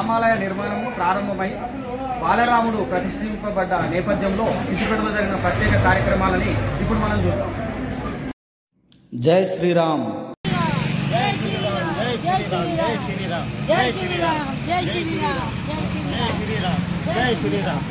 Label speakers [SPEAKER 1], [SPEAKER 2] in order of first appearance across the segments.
[SPEAKER 1] రామాలయ నిర్మాణము ప్రారంభమై బాలరాముడు ప్రతిష్ఠింపబడ్డ నేపథ్యంలో సిద్దిపేటలో జరిగిన ప్రత్యేక కార్యక్రమాలని ఇప్పుడు మనం చూద్దాం. జై శ్రీరామ్.
[SPEAKER 2] జై శ్రీరామ్. జై శ్రీరామ్. జై శ్రీరామ్. జై శ్రీరామ్. జై శ్రీరామ్. జై శ్రీరామ్. జై శ్రీరామ్.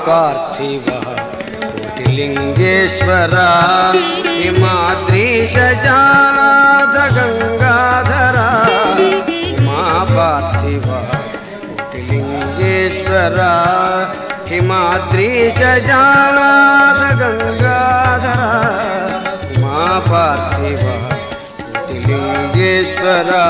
[SPEAKER 3] पार्थिवः कोटिलिंगेश्वरा हिमाद्रीश जानाथ गंगाधरा उमा पार्थिवः कोटिलिंगेश्वरा हिमाद्रीश जानाथ गंगाधरा उमा पार्थिवः कोटिलिंगेश्वरा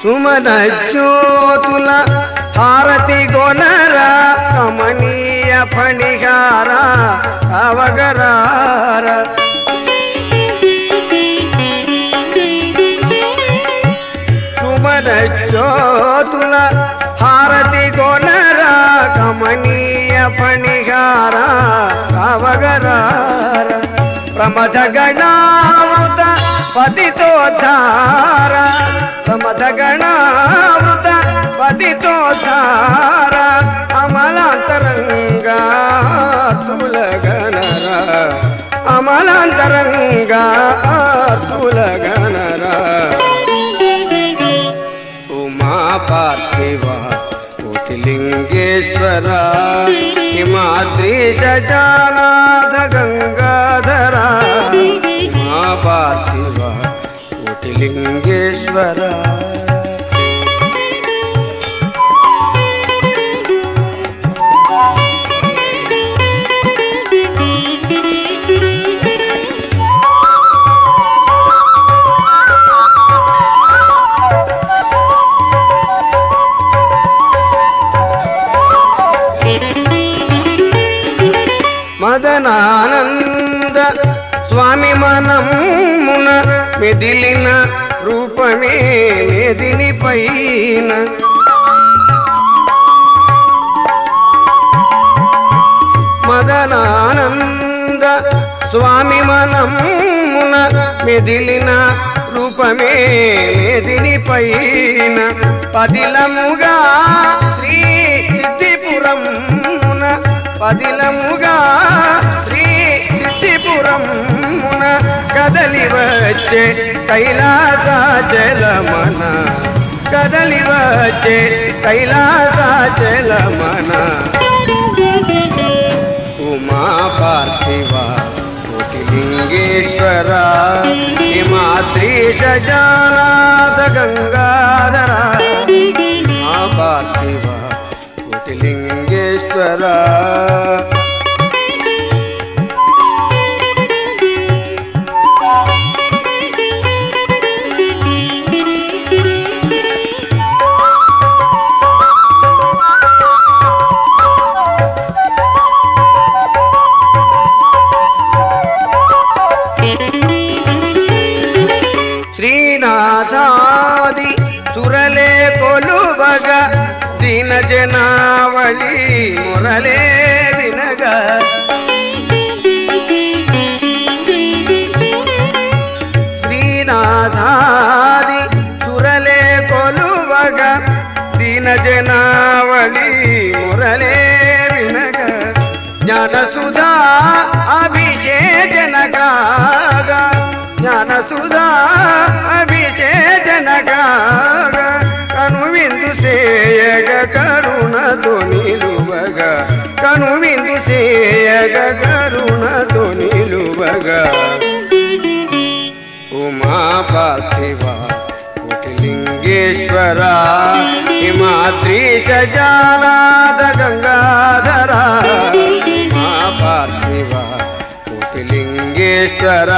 [SPEAKER 3] सुमन ज्योतुला हारति गोनरा कमनीय फणिगारा अवगरार सुमन ज्योतुला हारति गोनरा कमनीय फणिगारा अवगरार प्रमथ गणावृत पतितोद्धार प्रमथ गणावृत पतितोद्धार अमलांतरंगा तुलगनरा अमलांतरंगा तुलगनरा उमा पार्थिवा कोटिलिंगेश्वरा हिमाद्रीश जानाथ गंगाधरा उमा पार्थिवा कोटिलिंगेश्वरा మదనానంద స్వామి మనమున మెదిలిన రూపమే మేదిని పైన మదనానంద స్వామి మనమున మెదిలిన రూపమే మేదిని పైన పదిలముగా శ్రీ సిద్ధిపురమున పదిలముగా శ్రీ సిద్ధిపురమున కదలి వచ్చే కైలాసాచలమన కదలి వచ్చే కైలాసాచలమన ఉమా పార్థివ కోటిలింగేశ్వర హిమాద్రీశ జానాథ గంగాధర ఉమా పార్థివ కోటిలింగేశ్వర శ్రీనాథాది సురలే కొలువగ దీన జనావళి మురలే వినగ శ్రీనాథాది సురలే కొలువగ దీన జనావళి మురలే వినగ జ్ఞానసుధా అభిషేచనగా జ్ఞానసుధా అభిషేచనగా కనువిందు సేయగ కరుణతో నిలువగా కనువిందు సేయగ కరుణతో నిలువగా ఉమా పార్థివ కోటిలింగేశ్వర హిమాద్రీశ జానాథ గంగాధర ఉమా పార్థివ కోటిలింగేశ్వర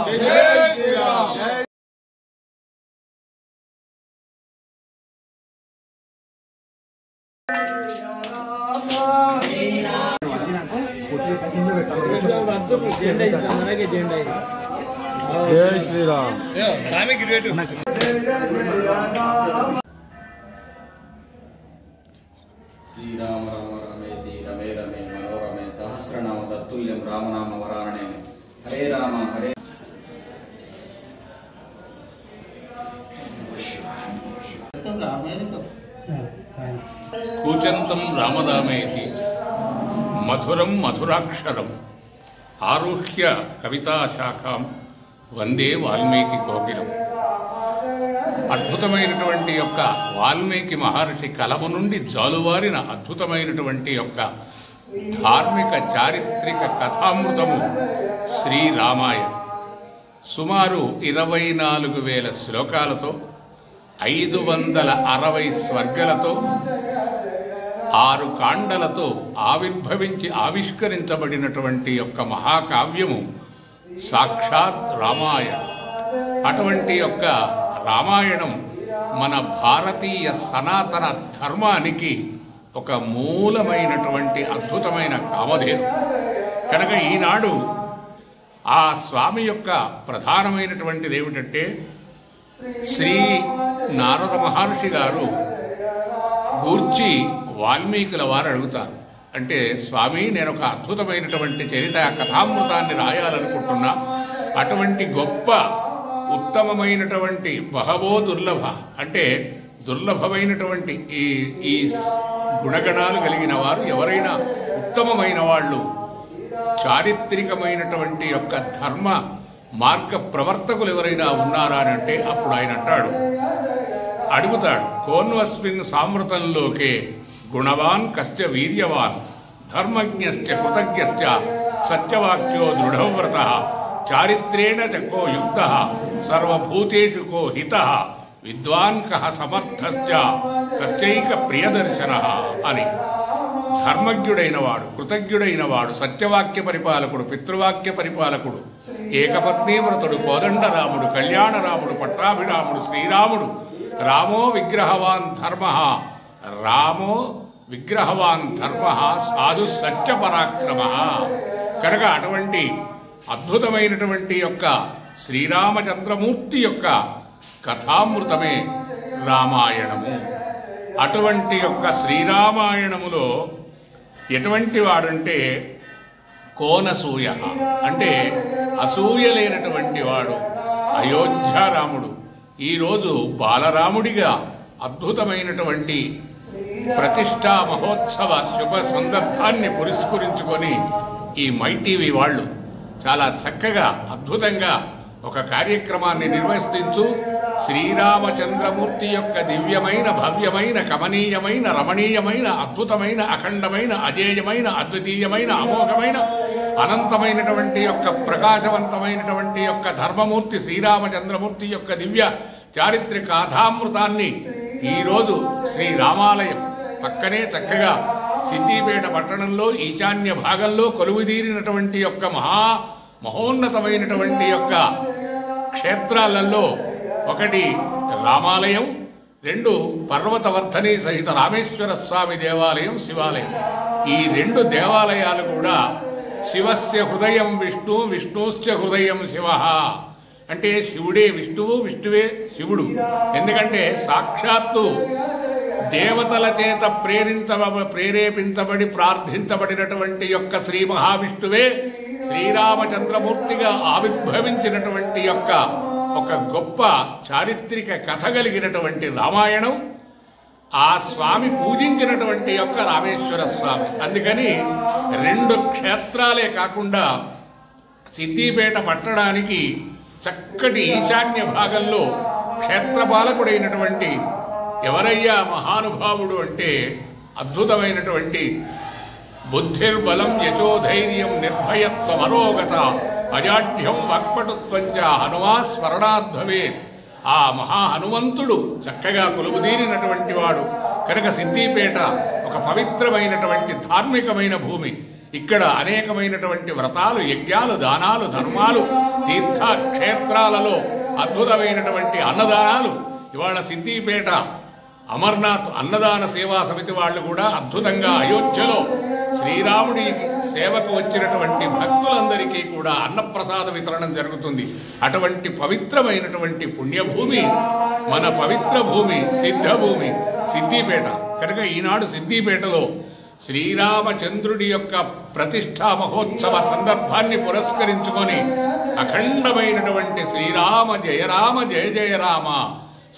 [SPEAKER 4] జై శ్రీరామ్.
[SPEAKER 1] శ్రీరామ రామ రమేతి రమే రమే మనోరమే సహస్రనామ తత్తుల్యం రామనామ వరాణే హరే రామ హరే
[SPEAKER 5] కూచంతం రామరామేతి మధురం మధురాక్షరం ఆరుహ్య కవితాశాఖం వందే వాల్మీకి కోకిలం. అద్భుతమైనటువంటి యొక్క వాల్మీకి మహర్షి కలము నుండి జాలువారిన అద్భుతమైనటువంటి యొక్క ధార్మిక చారిత్రక కథామృతము శ్రీరామాయణం. సుమారు 24,000 శ్లోకాలతో 560 స్వర్గలతో 6 కాండలతో ఆవిష్కరించబడినటువంటి యొక్క మహాకావ్యము సాక్షాత్ రామాయణం. అటువంటి యొక్క రామాయణం మన భారతీయ సనాతన ధర్మానికి ఒక మూలమైనటువంటి అద్భుతమైన కామధేను. కనుక ఈనాడు ఆ స్వామి యొక్క ప్రధానమైనటువంటిది ఏమిటంటే, శ్రీ నారద మహర్షి గారు గూర్చి వాల్మీకుల వారు అడుగుతారు. అంటే స్వామి, నేను ఒక అద్భుతమైనటువంటి చరిత కథామృతాన్ని రాయాలనుకుంటున్నా. అటువంటి గొప్ప ఉత్తమమైనటువంటి బహవో దుర్లభ, అంటే దుర్లభమైనటువంటి ఈ గుణగణాలు కలిగిన వారు ఎవరైనా ఉత్తమమైన వాళ్ళు, చారిత్రికమైనటువంటి యొక్క ధర్మ మార్గ ప్రవర్తకులు ఎవరైనా ఉన్నారా అని అంటే అప్పుడు ఆయన అడుగుతాడు, కోన్వస్మిన్ సామృతంలోకే గుణవాన్ కశ్చ వీర్యవాన్ ధర్మజ్ఞశ్చ కృతజ్ఞశ్చ సత్యవాక్యో దృఢవ్రత చారిత్రేణ చ కో యుక్త సర్వభూతేషు కో హిత విద్వాన్ కః సమర్థశ్చ కశ్చైక ప్రియదర్శన అని. ధర్మజ్ఞుడైన వాడు, కృతజ్ఞుడైన వాడు, సత్యవాక్య పరిపాలకుడు, పితృవాక్య పరిపాలకుడు, ఏకపత్నీవ్రతుడు, కోదండరాముడు, కళ్యాణరాముడు, పట్టాభిరాముడు, శ్రీరాముడు, రామో విగ్రహవాన్ ధర్మ, రామో విగ్రహవాన్ ధర్మ సాధు సత్య పరాక్రమ. కనుక అటువంటి అద్భుతమైనటువంటి యొక్క శ్రీరామచంద్రమూర్తి యొక్క కథామృతమే రామాయణము. అటువంటి యొక్క శ్రీరామాయణములో ఎటువంటి వాడంటే కోనసూయ, అంటే అసూయ లేనటువంటి వాడు అయోధ్యారాముడు. ఈరోజు బాలరాముడిగా అద్భుతమైనటువంటి ప్రతిష్టా మహోత్సవ శుభ సందర్భాన్ని పురస్కరించుకొని ఈ మైటీవీ వాళ్ళు చాలా చక్కగా అద్భుతంగా ఒక కార్యక్రమాన్ని నిర్వహిస్తూ శ్రీరామచంద్రమూర్తి యొక్క దివ్యమైన, భవ్యమైన, కమనీయమైన, రమణీయమైన, అద్భుతమైన, అఖండమైన, అజేయమైన, అద్వితీయమైన, అమోఘమైన, అనంతమైనటువంటి యొక్క ప్రకాశవంతమైనటువంటి యొక్క ధర్మమూర్తి శ్రీరామచంద్రమూర్తి యొక్క దివ్య చారిత్రక కథామృతాన్ని ఈరోజు శ్రీరామాలయం పక్కనే చక్కగా సిద్దిపేట పట్టణంలో ఈశాన్య భాగంలో కొలువుదీరినటువంటి యొక్క మహోన్నతమైనటువంటి యొక్క క్షేత్రాలలో ఒకటి రామాలయం, 2 పర్వతవర్ధని సహిత రామేశ్వర స్వామి దేవాలయం, శివాలయం. ఈ 2 దేవాలయాలు కూడా శివస్య హృదయం విష్ణు, విష్ణుశ్చ హృదయం శివ. అంటే శివుడే విష్ణువు, విష్ణువే శివుడు. ఎందుకంటే సాక్షాత్తు దేవతల చేత ప్రేరేపించబడి ప్రార్థించబడినటువంటి యొక్క శ్రీ మహావిష్ణువే శ్రీరామచంద్రమూర్తిగా ఆవిర్భవించినటువంటి యొక్క ఒక గొప్ప చారిత్రక కథ కలిగినటువంటి రామాయణం. ఆ స్వామి పూజించినటువంటి యొక్క రామేశ్వర స్వామి. అందుకని 2 క్షేత్రాలే కాకుండా సిద్దిపేట పట్టణానికి చక్కటి ఈశాన్య భాగంలో క్షేత్రపాలకుడైనటువంటి ఎవరయ్యా మహానుభావుడు అంటే అద్భుతమైనటువంటి బుద్ధిర్బలం యశోధైర్యం నిర్భయత్వమరోగత అజాఢ్యం వాక్పటుత్వంచ హనుమా స్మరణాద్భవే. ఆ మహా హనుమంతుడు చక్కగా కొలువుదీరినటువంటి వాడు. కనుక సిద్దిపేట ఒక పవిత్రమైనటువంటి ధార్మికమైన భూమి. ఇక్కడ అనేకమైనటువంటి వ్రతాలు, యజ్ఞాలు, దానాలు, ధర్మాలు, తీర్థక్షేత్రాలలో అద్భుతమైనటువంటి అన్నదానాలు. ఇవాళ సిద్దిపేట అమర్నాథ్ అన్నదాన సేవా సమితి వాళ్ళు కూడా అద్భుతంగా అయోధ్యలో శ్రీరాముడి సేవకు వచ్చినటువంటి భక్తులందరికీ కూడా అన్నప్రసాద వితరణం జరుగుతుంది. అటువంటి పవిత్రమైనటువంటి పుణ్యభూమి మన పవిత్ర భూమి, సిద్ధభూమి సిద్దిపేట. కనుక ఈనాడు సిద్దిపేటలో శ్రీరామచంద్రుడి యొక్క ప్రతిష్ఠా మహోత్సవ సందర్భాన్ని పురస్కరించుకొని అఖండమైనటువంటి శ్రీరామ జయ రామ జయ జయ రామ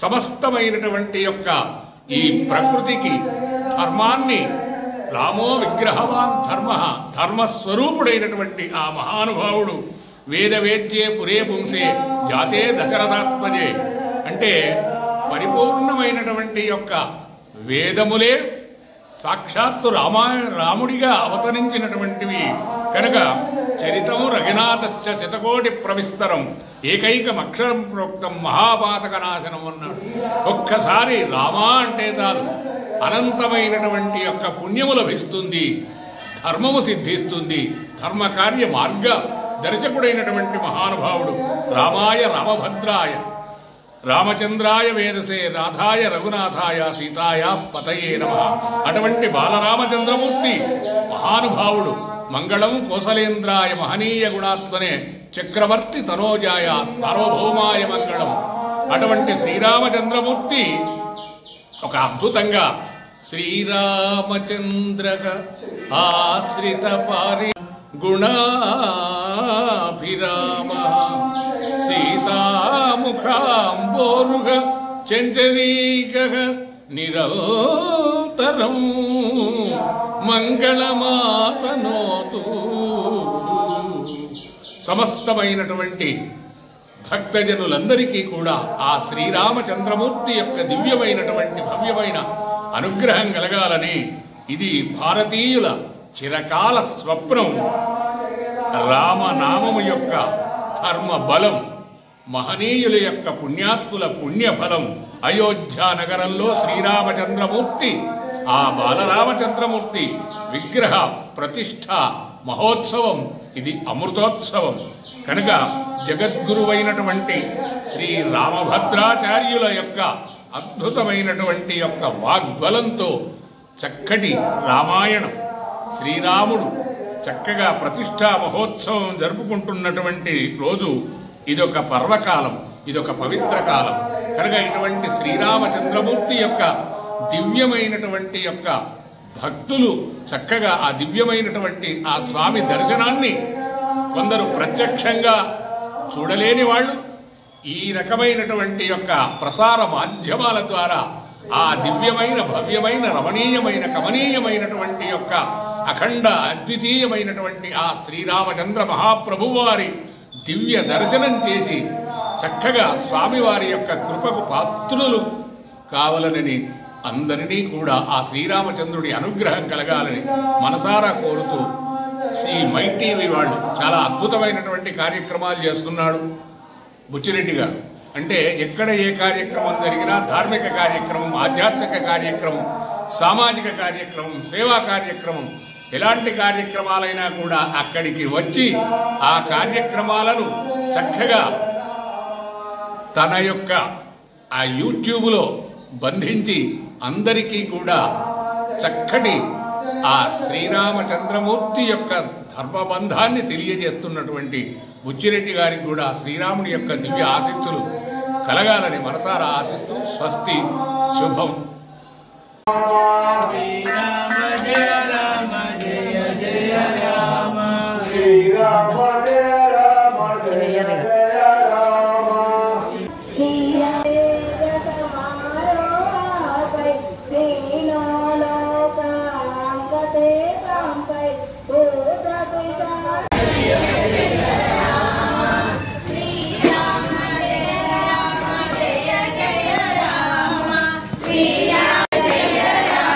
[SPEAKER 5] సమస్తమైనటువంటి యొక్క ఈ ప్రకృతికి ధర్మాన్ని, రామో విగ్రహవాన్ ధర్మ, ధర్మస్వరూపుడైనటువంటి ఆ మహానుభావుడు వేదవేద్యే పురే పుంసే జాతే దశరథాత్మజే అంటే పరిపూర్ణమైనటువంటి యొక్క వేదములే సాక్షాత్తు రాముడిగా అవతరించినటువంటివి. కనుక చరితము రఘునాథశ్చ శతకోటి ప్రవిస్తరం ఏకైకమక్షరం ప్రోక్తం మహాపాతక నాశనం అన్నాడు. ఒక్కసారి రామా అంటే చాలు అనంతమైనటువంటి యొక్క పుణ్యము లభిస్తుంది, ధర్మము సిద్ధిస్తుంది. ధర్మకార్య మార్గ దర్శకుడైనటువంటి మహానుభావుడు రామాయ రామభద్రాయ రామచంద్రాయ వేదసే నాథాయ రఘునాథాయ సీతాయ పతయే నమః. అటువంటి బాలరామచంద్రమూర్తి మహానుభావుడు. మంగళం కోసలేంద్రాయ మహనీయ గుణాత్మనే చక్రవర్తి తనోజాయ సార్వభౌమాయ మంగళం. అటువంటి శ్రీరామచంద్రమూర్తి ఒక అద్భుతంగా శ్రీరామచంద్రక ఆశ్రిత పారి గుణాభిరామ సీతాముఖాంబోరుగ చంచరీక నిరంతరం మంగళమాతనోతు. సమస్తమైనటువంటి భక్తజనులందరికీ కూడా ఆ శ్రీరామచంద్రమూర్తి యొక్క దివ్యమైనటువంటి భవ్యమైన అనుగ్రహం కలగాలని ఇది భారతీయుల చిరకాల స్వప్నం. రామనామము యొక్క ధర్మ బలం, మహనీయుల యొక్క పుణ్యాత్ముల పుణ్యఫలం. అయోధ్య నగరంలో శ్రీరామచంద్రమూర్తి, ఆ బాలరామచంద్రమూర్తి విగ్రహ ప్రతిష్ఠ మహోత్సవం ఇది అమృతోత్సవం. కనుక జగద్గురువైనటువంటి శ్రీ రామభద్రాచార్యుల యొక్క అద్భుతమైనటువంటి యొక్క వాగ్బలంతో చక్కటి రామాయణం, శ్రీరాముడు చక్కగా ప్రతిష్ఠా మహోత్సవం జరుపుకుంటున్నటువంటి రోజు ఇదొక పర్వకాలం, ఇదొక పవిత్ర కాలం. కనుక ఇటువంటి శ్రీరామచంద్రమూర్తి యొక్క దివ్యమైనటువంటి యొక్క భక్తులు చక్కగా ఆ దివ్యమైనటువంటి ఆ స్వామి దర్శనాన్ని కొందరు ప్రత్యక్షంగా చూడలేని వాళ్ళు ఈ రకమైనటువంటి యొక్క ప్రసార మాధ్యమాల ద్వారా ఆ దివ్యమైన భవ్యమైన రమణీయమైన కమనీయమైనటువంటి యొక్క అఖండ అద్వితీయమైనటువంటి ఆ శ్రీరామచంద్ర మహాప్రభువు వారి దివ్య దర్శనం చేసి చక్కగా స్వామివారి యొక్క కృపకు పాత్రులు కావాలని అందరినీ కూడా ఆ శ్రీరామచంద్రుడి అనుగ్రహం కలగాలని మనసారా కోరుతూ శ్రీ మై టీవీ వాళ్ళు చాలా అద్భుతమైనటువంటి కార్యక్రమాలు చేస్తున్నాడు. బుచ్చిరెడ్డి గారు అంటే ఎక్కడ ఏ కార్యక్రమం జరిగినా ధార్మిక కార్యక్రమం, ఆధ్యాత్మిక కార్యక్రమం, సామాజిక కార్యక్రమం, సేవా కార్యక్రమం, ఎలాంటి కార్యక్రమాలైనా కూడా అక్కడికి వచ్చి ఆ కార్యక్రమాలను చక్కగా తన యొక్క ఆ యూట్యూబ్లో బంధించి అందరికీ కూడా చక్కటి ఆ శ్రీరామచంద్రమూర్తి యొక్క ధర్మబంధాన్ని తెలియజేస్తున్నటువంటి బుచ్చిరెడ్డి గారికి కూడా శ్రీరాముడి యొక్క దివ్య ఆశీస్సులు కలగాలని మనసారా ఆశిస్తూ స్వస్తి శుభం.
[SPEAKER 2] శ్రీరామ జయ రామ జయ జయ రామ శ్రీరామ జయ రామ జయ జయ రామ
[SPEAKER 4] శ్రీరామ జయ రామ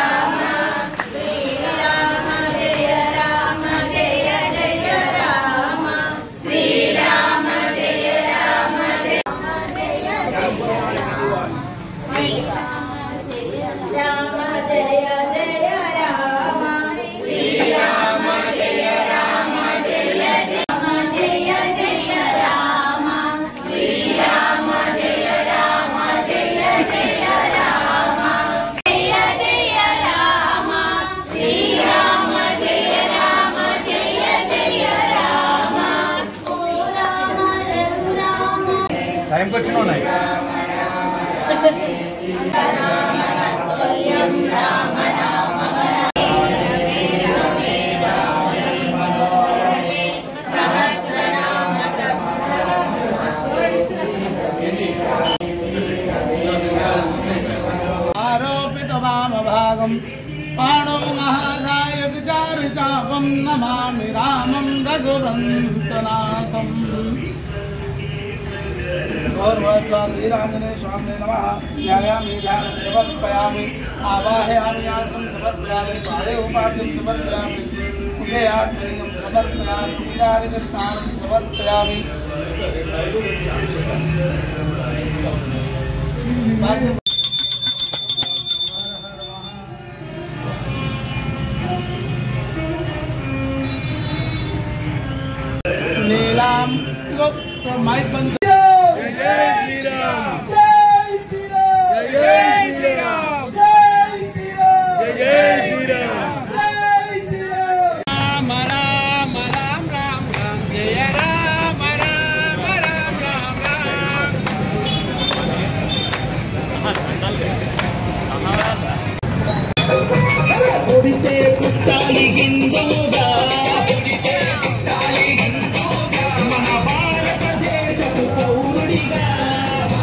[SPEAKER 4] టైంకి వచ్చిన ఉన్నాయి.
[SPEAKER 2] ఆరోపిత వామభాగం పాణో మహాకాయ విచారిచాపం నమామి రామం రఘువంశనాథం. गौरवांजनेय स्वामी नमः. ध्यायामि ध्यानं समर्पयामि. आवाहयामि आसनं समर्पयामि. पादे उपाद्यं समर्पयामि. मुखे आत्मनीयं समर्पयामि. पितादिस्नानं समर्पयामि. नीलाम माइक बंद. जय श्री राम. जय श्री राम. जय श्री राम. जय श्री राम. जय श्री राम. जय श्री राम. राम राम राम राम जय राम राम राम राम राम. उड़ते कुत्ताली हिंदूगा महाभारत देश पौरुडिगा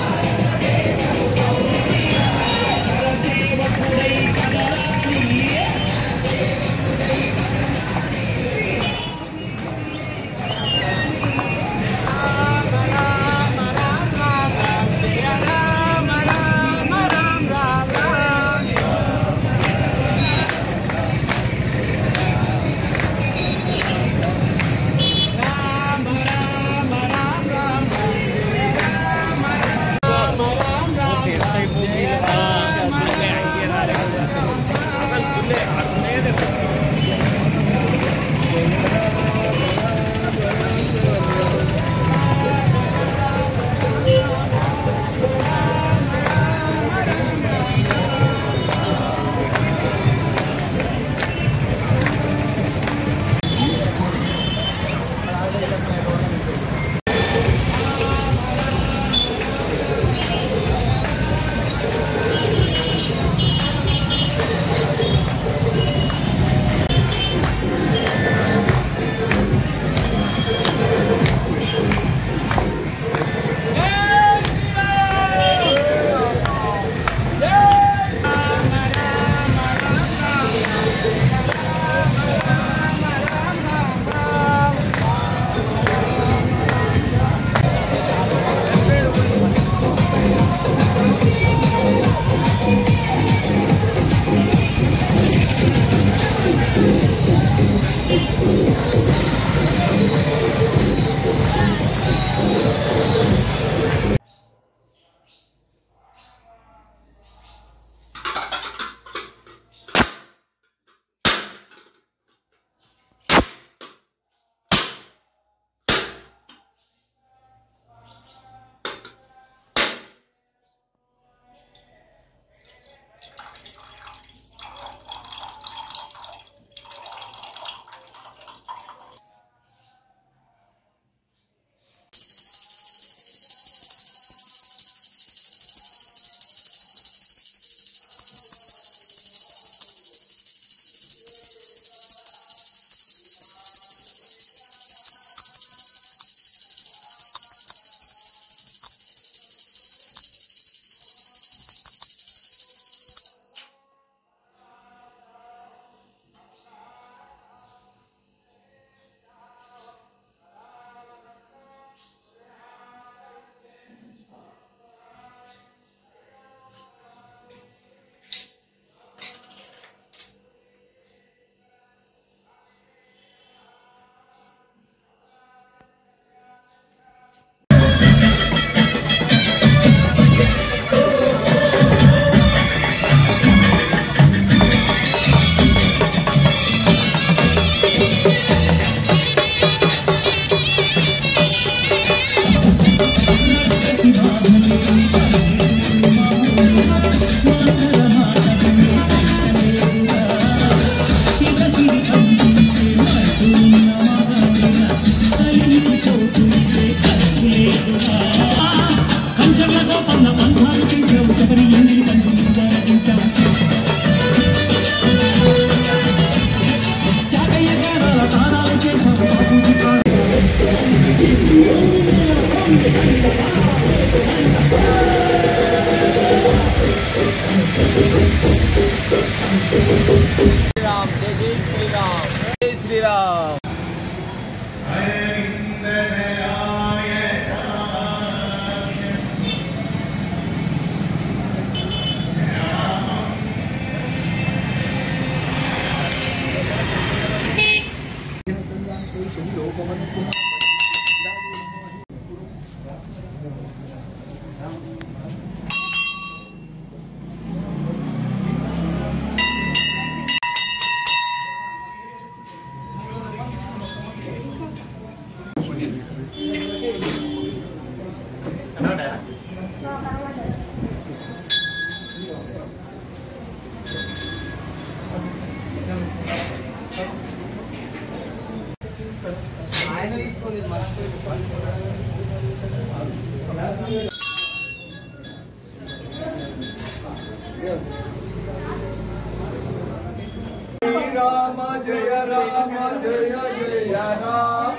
[SPEAKER 2] राम जय राम जय जय राम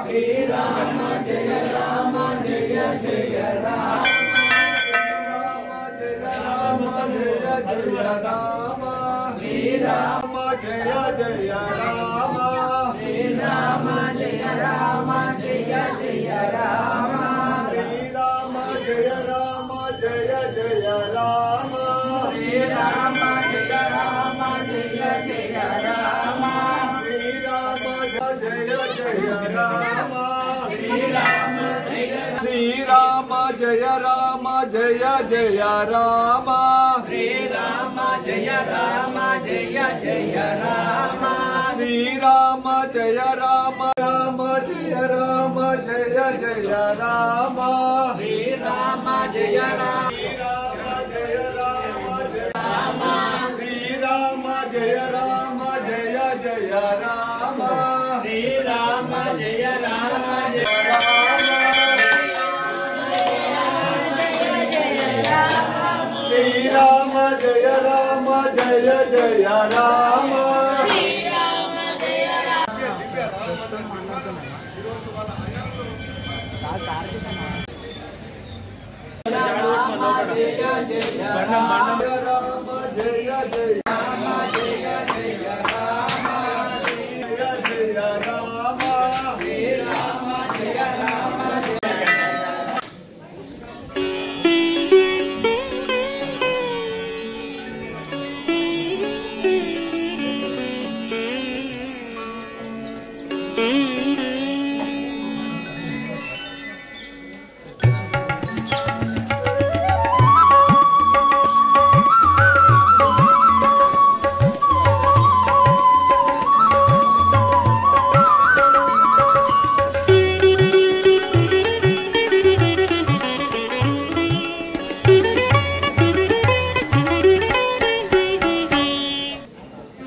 [SPEAKER 2] श्री राम जय राम जय जय राम राम जय जय राम श्री राम जय जय राम श्री राम जय राम जय जय राम श्री राम जय राम जय जय राम श्री राम जय राम जय जय राम श्री राम जय जय राम श्री राम जय राम जय जय राम श्री राम जय राम जय जय राम श्री राम जय राम राम जय राम जय जय राम श्री राम जय राम जय राम जय राम श्री राम जय राम जय जय राम श्री राम जय राम जय राम श्री राम जय राम जय जय राम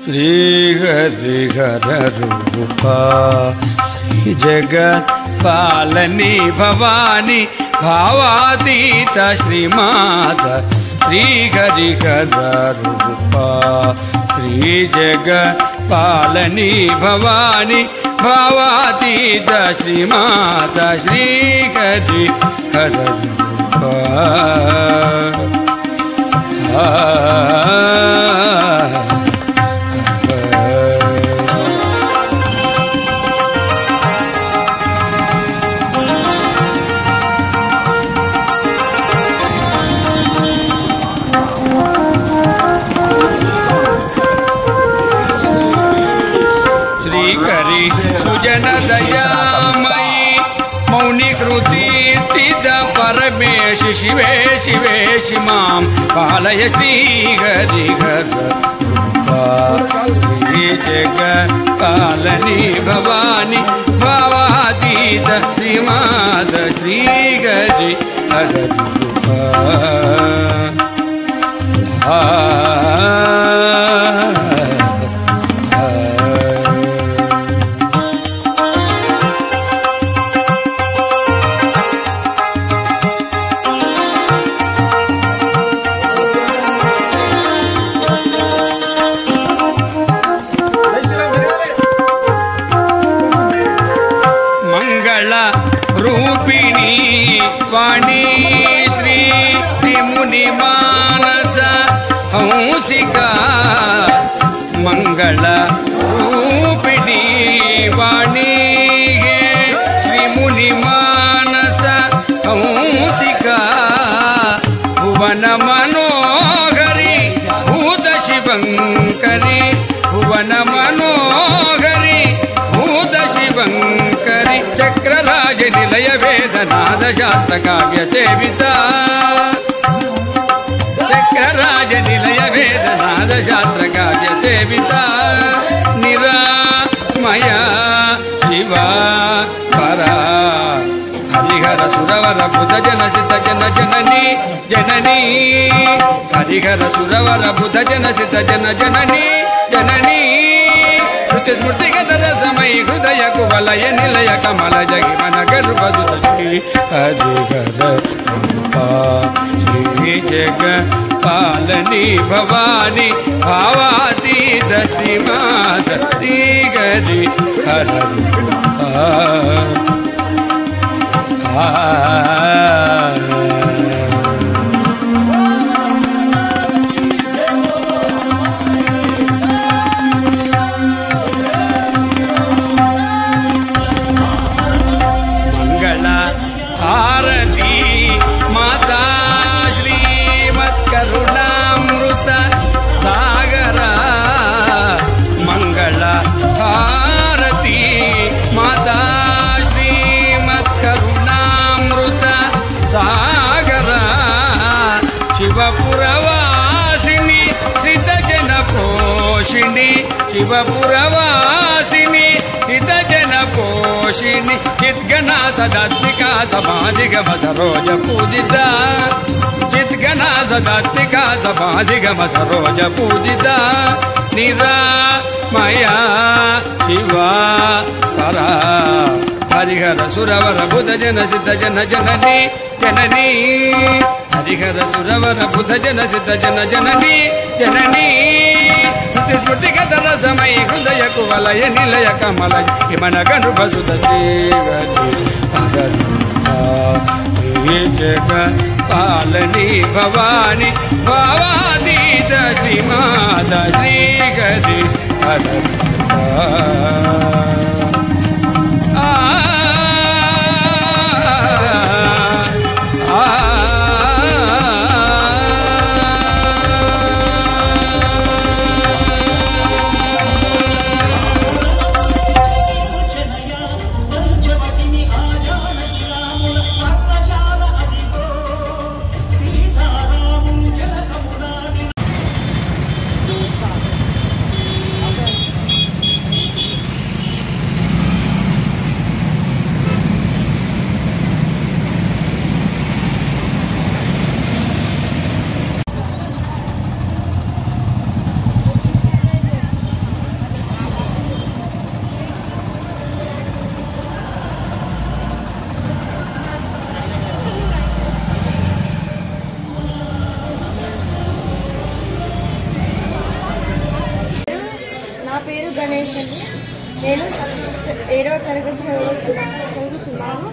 [SPEAKER 3] श्री हरिहर रूपा श्री जगत पालनी भवानी भावातीत श्रीमाता श्री हरिहर रूपा श्री जगत पालनी भवानी भावातीत श्रीमाता श्री हरिहर रूपा सुजन दयामयी मौनि कृति स्थित परमेश शिवे शिवे शिमां पालय श्री हरिहर श्री जगत पालनी भवानी भावातीत श्रीमाद श्री हरिहर रूपिणी वाणी श्री मुनि मानस हंसिका मंगल रूपिणी वाणी श्री मुनि मानस हंसिका भुवन मनोहरी भूत शिवंकरी भुवन मनोहरी भूत शिवंकरी चक्रराज निलय वेदनाद शास्त्र काव्य सेविता चक्रराज निलय वेदनाद शास्त्र काव्य सेविता निरामया शिवा परा हरिहर सुरवर बुध जन सित जन जननी जननी हरिहर सुरवर बुध जन सित जन जननी जननी श्रुति स्मृति गदर समय हृदय कुवलय निलय कमल जगि मन गर्भदुतश्री हरिहर श्री जग पालनी भवानी भावातीत सीमात गरी हर मंगल आरती माता श्रीमत् करुणामृत सागरा मंगल आरती माता श्रीमत् करुणामृत सागरा शिवपुरवासिनी श्रितजन पोषिणी शिवपुरवासिनी श्रितजन पोषिणी चिद्गणा सदात्मिका समाधिगम सरोज पूजिता चिद्गणा सदात्मिका समाधिगम सरोज पूजिता निरामया शिवा परा हरिहर सुरवर बुध जन सिद्ध जन जननी जननी हरिहर सुरवर बुध जन सिद्ध जन जननी जननी स्मृति गदर समय हृदय कुवलय निलय कमल हिमन गणुभसुत श्री जग पालनी भवानी भावातीत श्रीमाता श्री गति हर
[SPEAKER 4] పేరు గణేష్ అండి. నేను 7వ తరగతి చదువుతున్నాను.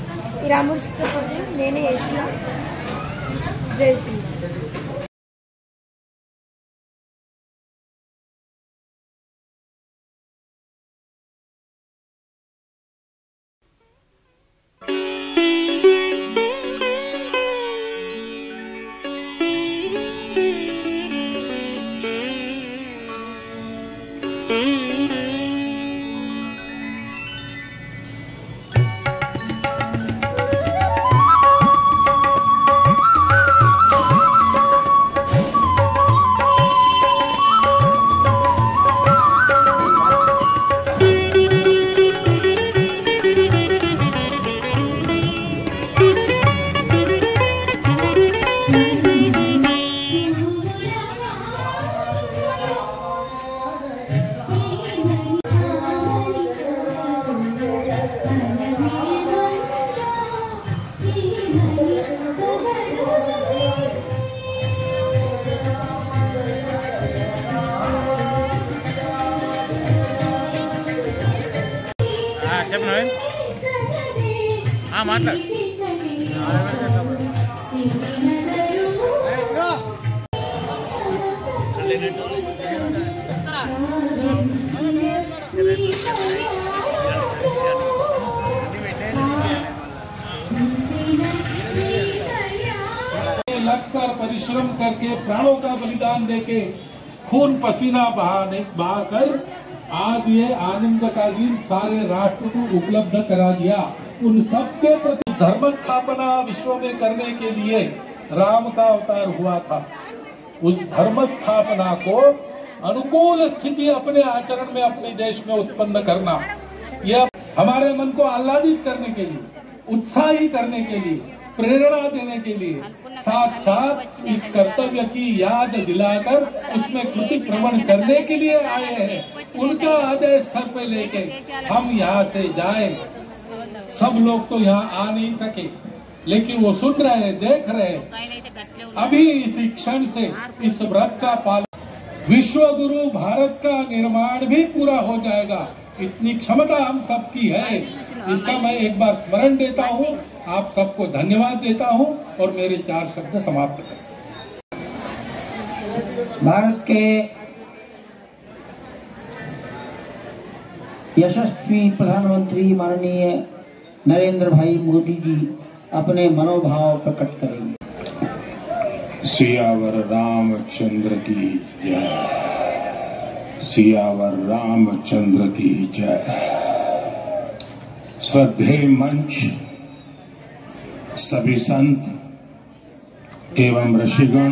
[SPEAKER 4] ఈ రాముడి చిత్తపల్లి నేనే చేసిన. జై శ్రీరామ్.
[SPEAKER 2] लगकर परिश्रम करके प्राणों का बलिदान देके खून पसीना बहाकर आज ये आनंद का दिन सारे राष्ट्र को उपलब्ध करा दिया। उन सबके प्रति धर्म स्थापना विश्व में करने के लिए राम का अवतार हुआ था। उस धर्म स्थापना को अनुकूल स्थिति अपने आचरण में अपने देश में उत्पन्न करना, यह हमारे मन को आह्लादित करने के लिए उत्साही करने के लिए, प्रेरणा देने के लिए, साथ साथ इस कर्तव्य की याद दिलाकर उसमें कृति प्रवण करने के लिए आए हैं। उनका आदेश सर पे लेके हम यहाँ से जाएं। सब लोग तो यहाँ आ नहीं सके, लेकिन वो सुन रहे हैं, देख रहे हैं। अभी इसी क्षण से इस व्रत का पालन, विश्व गुरु भारत का निर्माण भी पूरा हो जाएगा। इतनी क्षमता हम सबकी है, इसका मैं एक बार स्मरण देता हूँ, आप सबको धन्यवाद देता हूँ और मेरे 4 शब्द समाप्त करता हूँ।
[SPEAKER 6] भारत के यशस्वी प्रधानमंत्री माननीय नरेंद्र भाई मोदी जी अपने मनोभाव प्रकट करेंगे।
[SPEAKER 2] सियावर रामचंद्र की जय, सियावर रामचंद्र की जय। श्रद्धेय मंच, सभी संत एवं ऋषिगण,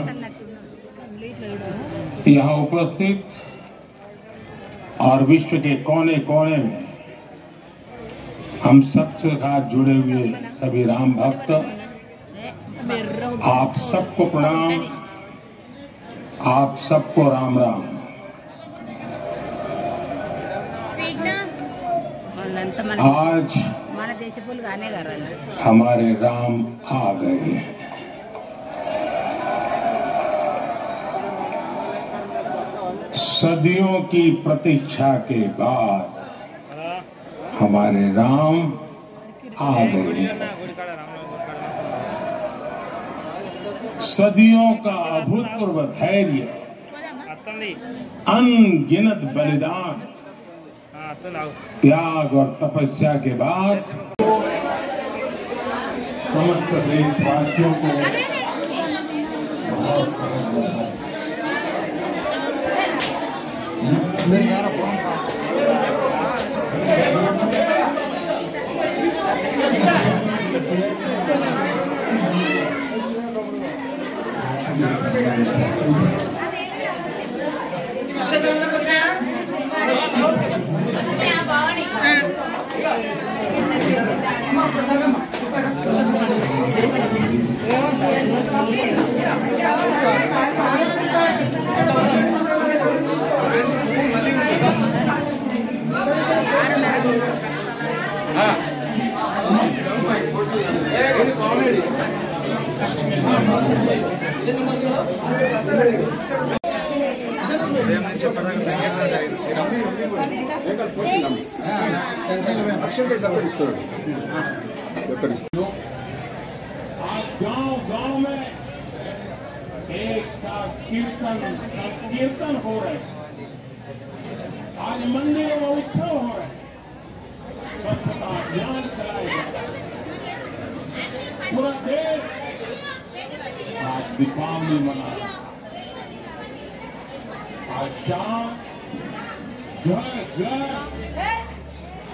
[SPEAKER 2] यहाँ उपस्थित और विश्व के कोने कोने में हम सबसे साथ जुड़े हुए सभी राम भक्त, आप सबको प्रणाम, आप सबको राम राम। आज हमारे राम आ गए। सदियों की प्रतीक्षा के बाद हमारे राम आ गए। सदियों का अभूतपूर्व धैर्य, अनगिनत बलिदान, त्याग और तपस्या के बाद समस्त देशवासियों को गांव-गांव में एक साथ कीर्तन हो रहे, आज मंदिरों में उत्सव हो रहे, स्वच्छता अभियान चलाए जा रहे, पूरा देश आज दीपावली मना रहा। आज शाम घर घर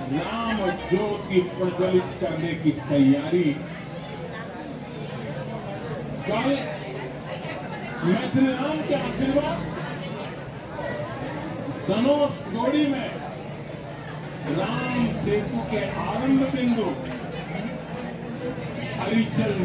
[SPEAKER 2] राम ज्योति प्रज्वलित करने की तैयारी। कल मैं श्री राम के आशीर्वाद धनुष जोड़ी में राम सेतु के आरंभ बिंदु हरिचल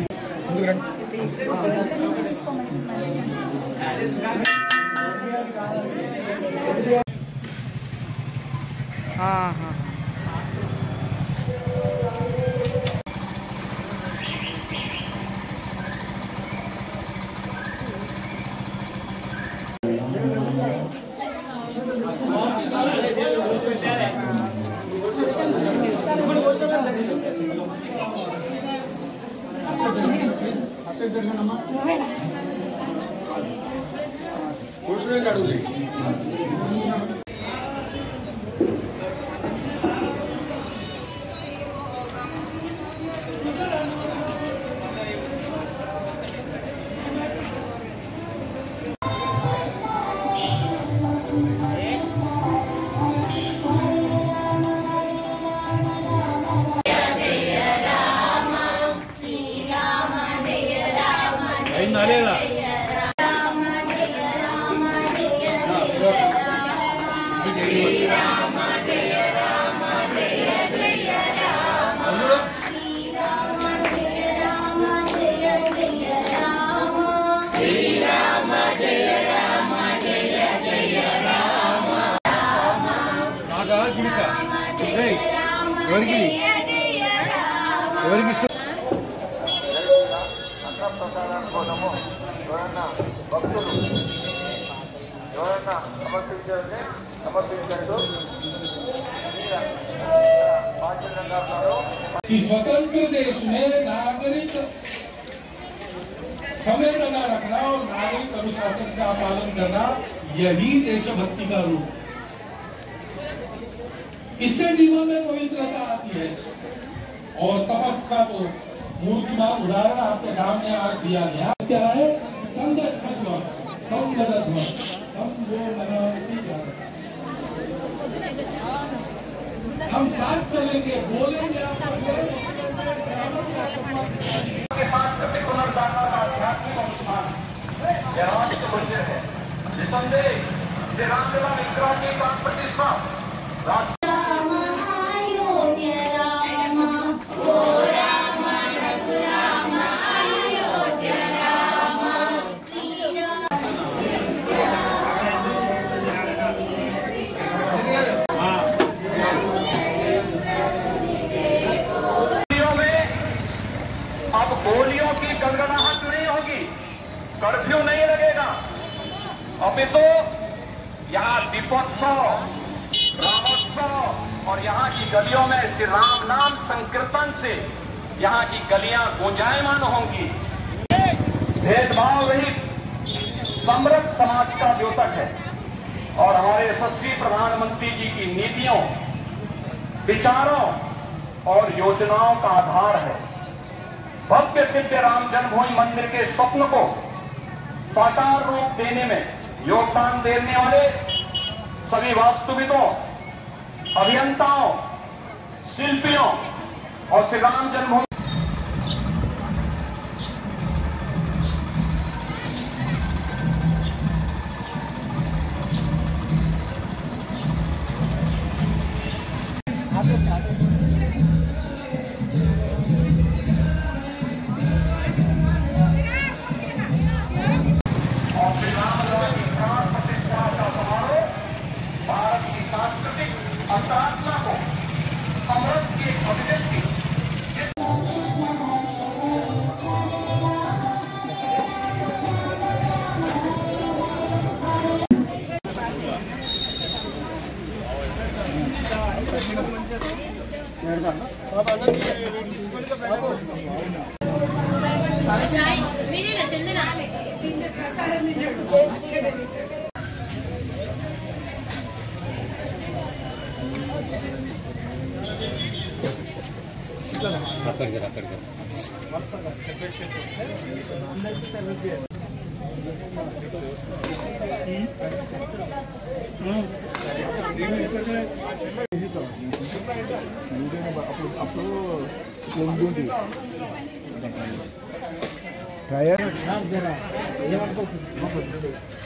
[SPEAKER 2] स्वतंत्र देश में नागरिक संवेदना रखना और नागरिक अनुशासन का पालन करना, यही देशभक्ति का रूप। इससे जीवन में पवित्रता आती है। और तपस का तो मूर्तिमान उदाहरण आपके सामने आज दिया गया। क्या है? हम साथ चलेंगे, बोलेंगे के सांस्कृतिक पुनर्धारणा का आध्यात्मिक अनुष्ठान राष्ट्र है। निसंदेह श्री रामलीला विग्रह की प्राण प्रतिष्ठा गोलियों की गड़गड़ाहट नहीं होगी, कर्फ्यू नहीं लगेगा। अपितु यहाँ दीपोत्सव, रामोत्सव और यहाँ की गलियों में श्री राम नाम संकीर्तन से यहाँ की गलियां गुंजायमान होंगी। भेदभाव रहित समृद्ध समाज का द्योतक है और हमारे यशस्वी प्रधानमंत्री जी की नीतियों, विचारों और योजनाओं का आधार है। भव्य दिव्य राम जन्मभूमि मंदिर के स्वप्न को साकार रूप देने में योगदान देने वाले सभी वास्तुविदों, अभियंताओं, शिल्पियों और श्री राम जन्मभूमि अंतरात्मा को अमृत की अभिव्यक्ति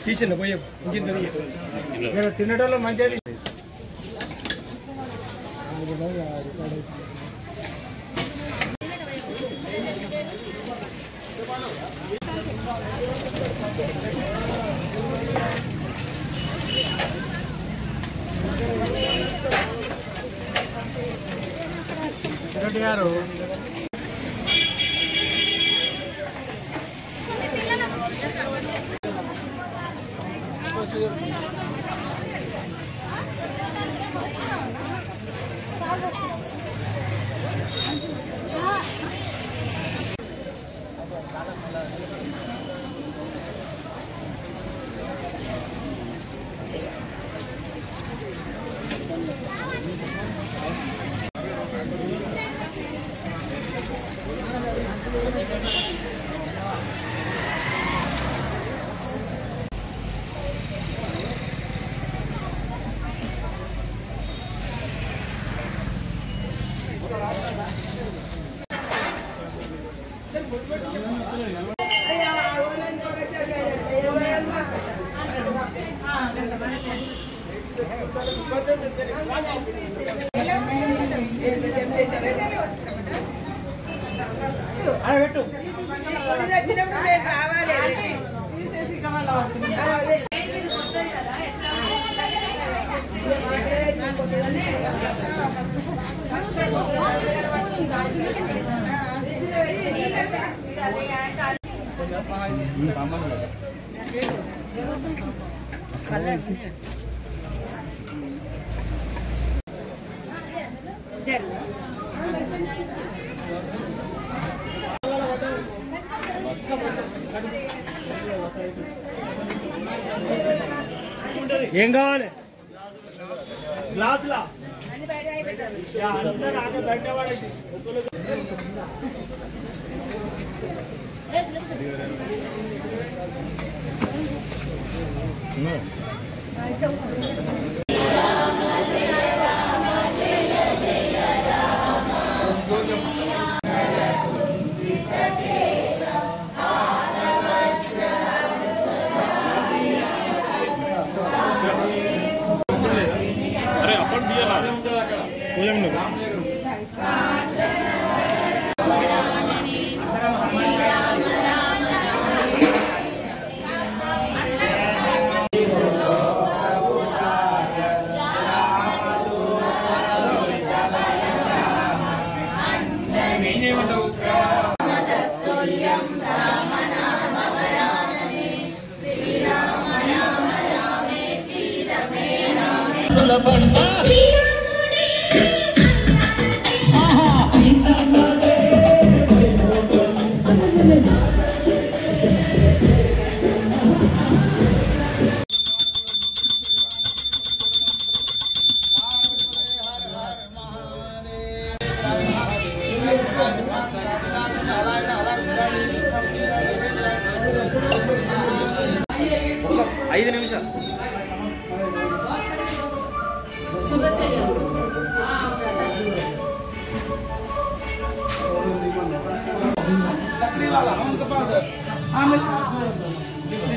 [SPEAKER 2] తీసిండు పోయే తినడంలో మంచిది. గారు ఏం కావాలి గ్లాసులా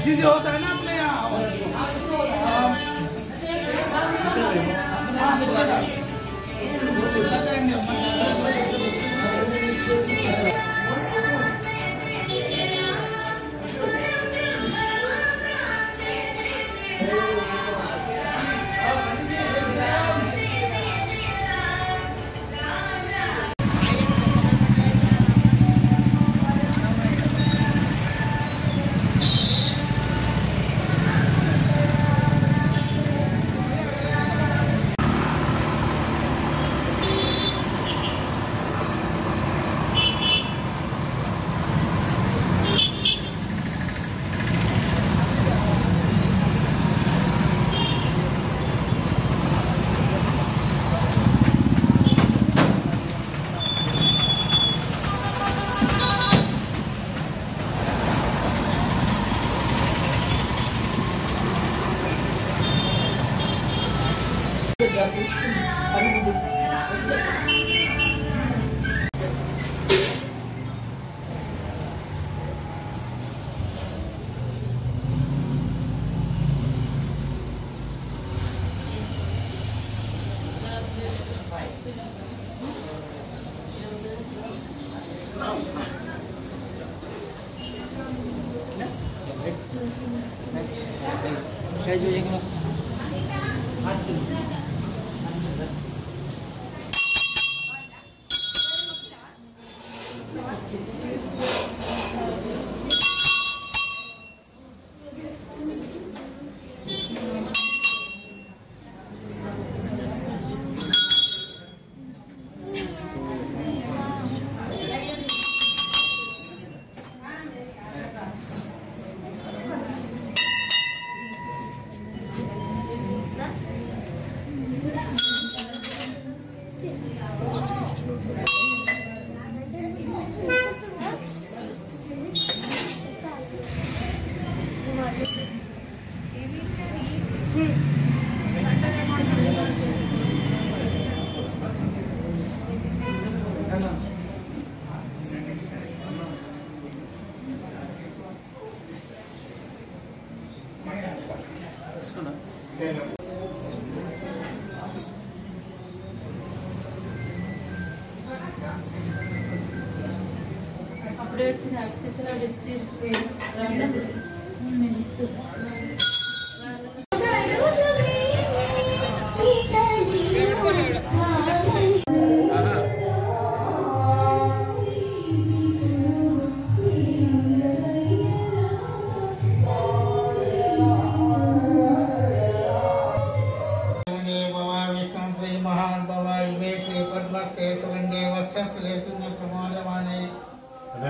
[SPEAKER 7] चीजें होता है ना अपने यहाँ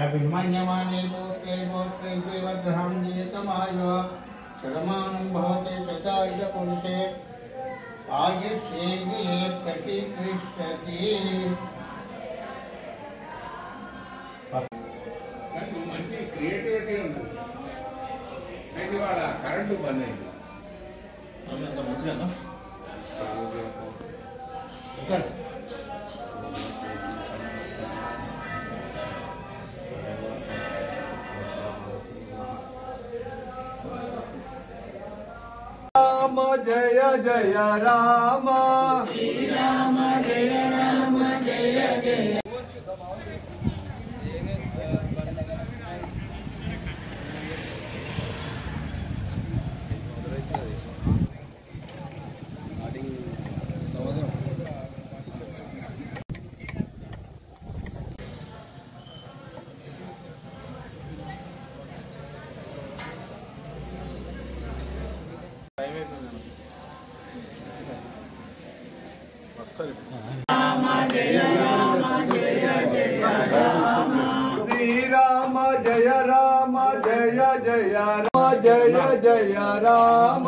[SPEAKER 8] अभिमन्यमाने भूते भूते सेवग्रहं दीयतमायो शरमानं भवते शतायुध पुरुषे आयुष्येगे प्रतिष्ठति
[SPEAKER 5] మంచి క్రియేటివిటీ ఉంటుంది. అయితే వాళ్ళ కరెంటు బంద్ అయింది.
[SPEAKER 2] అంత మంచిగా
[SPEAKER 3] రామ జయ జయ రామ
[SPEAKER 8] శ్రీరామ జయ రామ జయ జయ
[SPEAKER 3] శ్రీరామ జయ రామ జయ జయ రామ జయ జయ రామ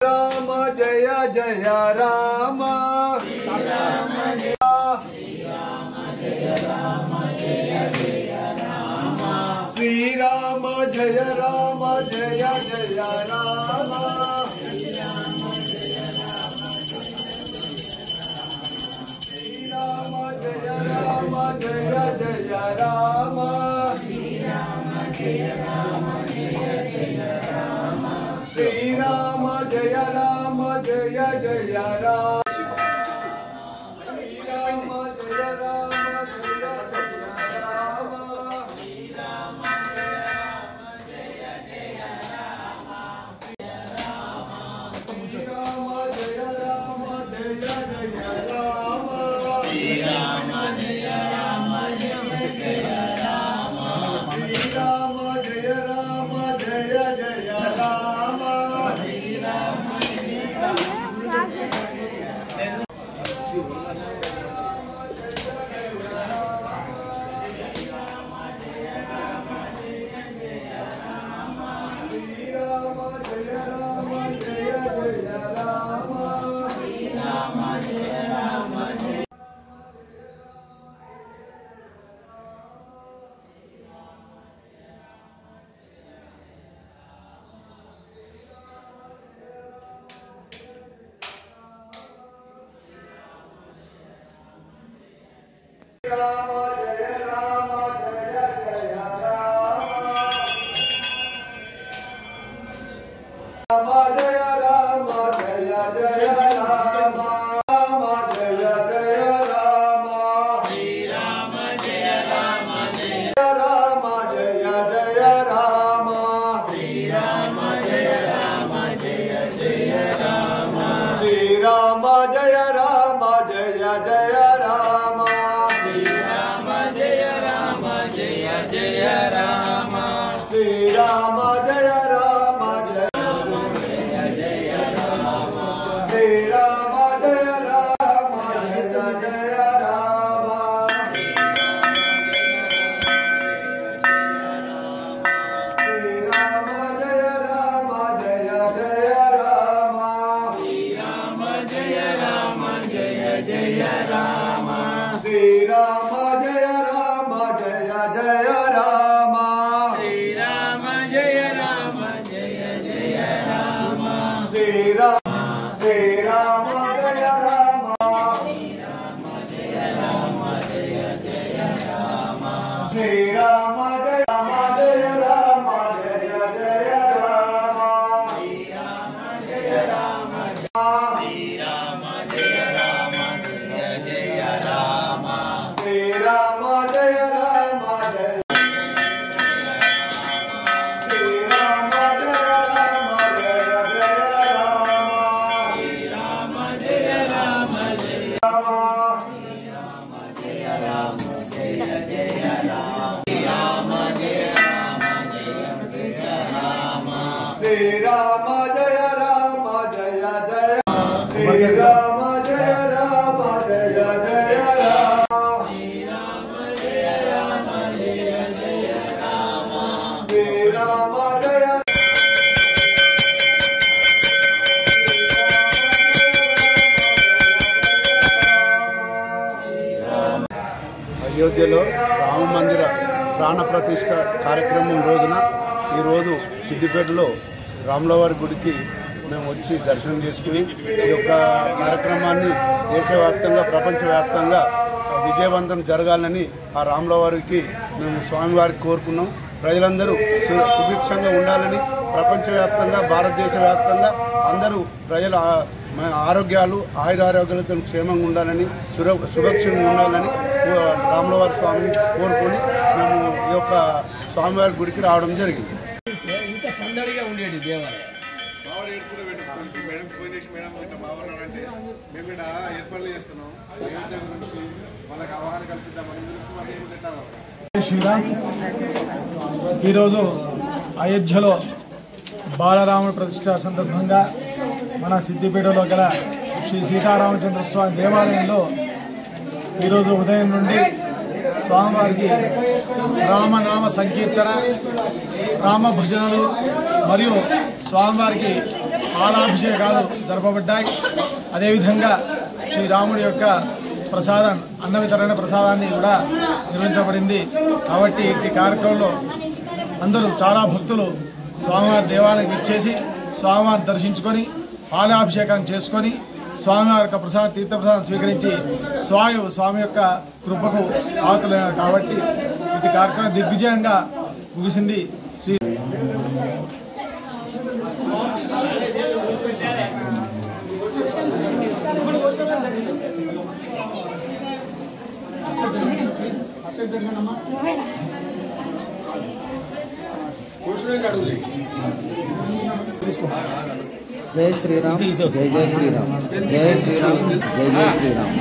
[SPEAKER 3] రామ జయ జయ రామ శ్రీరామ జయ రామ జయ జయ రామ శ్రీరామ జయ రామ జయ జయ రామ శ్రీరామ జయ రామ జయ జయ రామ శ్రీరామ జయ రామ జయ జయ రామ శ్రీరామ జయ రామ జయ జయ రామ శ్రీరామ జయ రామ జయ జయ రామ శ్రీరామ జయ రామ జయ జయ రామ శ్రీరామ జయ శ్రీరామ జయ రామ జయ జయ రామ శ్రీరామ జయ రామ జయ శ్రీరామ జయ రామ జయ జయ రామ శ్రీరామ జయ రామ జయ జయ రామ శ్రీరామ జయ రామ జయ జయ రామ శ్రీరామ జయ రామ జయ జయ రామ శ్రీరామ జయ రామ జయ జయ రామ శ్రీరామ జయ రామ జయ జయ రామ శ్రీరామ జయ రామ జయ జయ రామ శ్రీరామ జయ రామ జయ జయ రామ శ్రీరామ శ్రీరామ జయ రామ శ్రీరామ జయ రామ జయ జయ రామ శ్రీరామ జయ రామ జయ రామ జయ జయ రామ శ్రీరామ జయ రామ శ్రీరామ జయ రామ జయ జయ రామ శ్రీరామ జయ రామ జయ శ్రీరామ జయ రామ జయ జయ రామ శ్రీరామ జయ రామ జయ రామ శ్రీరామ జయ రామ జయ జయ రామ శ్రీరామ జయ రామ జయ జయ రామ శ్రీరామ జయ రామ జయ జయ శ్రీరామ జయ రామ జయ జయ రామ శ్రీరామ జయ రామ
[SPEAKER 9] అయోధ్యలో రామ మందిర ప్రాణ ప్రతిష్ఠ కార్యక్రమం రోజున ఈరోజు సిద్దిపేటలో రాములవారి గుడికి మేము వచ్చి దర్శనం చేసుకుని ఈ యొక్క కార్యక్రమాన్ని దేశవ్యాప్తంగా ప్రపంచవ్యాప్తంగా విజయవంతం జరగాలని ఆ రాములవారికి మేము స్వామివారికి కోరుకున్నాం. ప్రజలందరూ సుభిక్షంగా ఉండాలని, ప్రపంచవ్యాప్తంగా భారతదేశ వ్యాప్తంగా అందరూ ప్రజల ఆరోగ్యాలు ఆయురారోగ్యాలతో క్షేమంగా ఉండాలని, సురక్షంగా ఉండాలని రాములవారి స్వామిని కోరుకొని మేము ఈ యొక్క స్వామివారి గుడికి రావడం జరిగింది.
[SPEAKER 2] ఇంకా సందడిగా ఉండేది దేవాలయం.
[SPEAKER 10] మేము ఇక్కడ ఏర్పాట్లు చేస్తున్నాం. అయోధ్య గురించి వాళ్ళకి అవగాహన కల్పిద్దామని
[SPEAKER 7] శ్రీరామ్. ఈరోజు అయోధ్యలో బాలరాముడి ప్రతిష్ట సందర్భంగా మన సిద్దిపేటలో గల శ్రీ సీతారామచంద్ర స్వామి దేవాలయంలో ఈరోజు ఉదయం నుండి స్వామివారికి రామనామ సంకీర్తన, రామ భజనలు మరియు స్వామివారికి పాలాభిషేకాలు జరపబడ్డాయి. అదేవిధంగా శ్రీరాముడి యొక్క ప్రసాదం, అన్న వితరణ ప్రసాదాన్ని కూడా నిర్వహించబడింది. కాబట్టి ఈ కార్యక్రమంలో అందరూ చాలా భక్తులు స్వామివారి దేవాలయానికి ఇచ్చేసి స్వామివారిని దర్శించుకొని పాలాభిషేకాన్ని చేసుకొని స్వామివారి యొక్క తీర్థప్రసాదం స్వీకరించి స్వామి యొక్క కృపకు పాత్రులైనారు. కాబట్టి ఇది కార్యక్రమం దిగ్విజయంగా ముగిసింది. శ్రీ
[SPEAKER 11] జై శ్రీరామ్, జై జై శ్రీరామ్, జై శ్రీరామ్, జై జై శ్రీరామ్.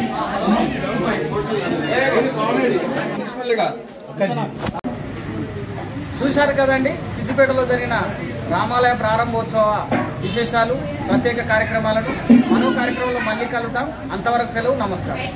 [SPEAKER 12] చూశారు కదండి సిద్దిపేటలో జరిగిన రామాలయ ప్రారంభోత్సవ విశేషాలు, ప్రత్యేక కార్యక్రమాలను. మరో కార్యక్రమంలో మళ్ళీ కలుద్దాం. అంతవరకు సెలవు. నమస్కారం.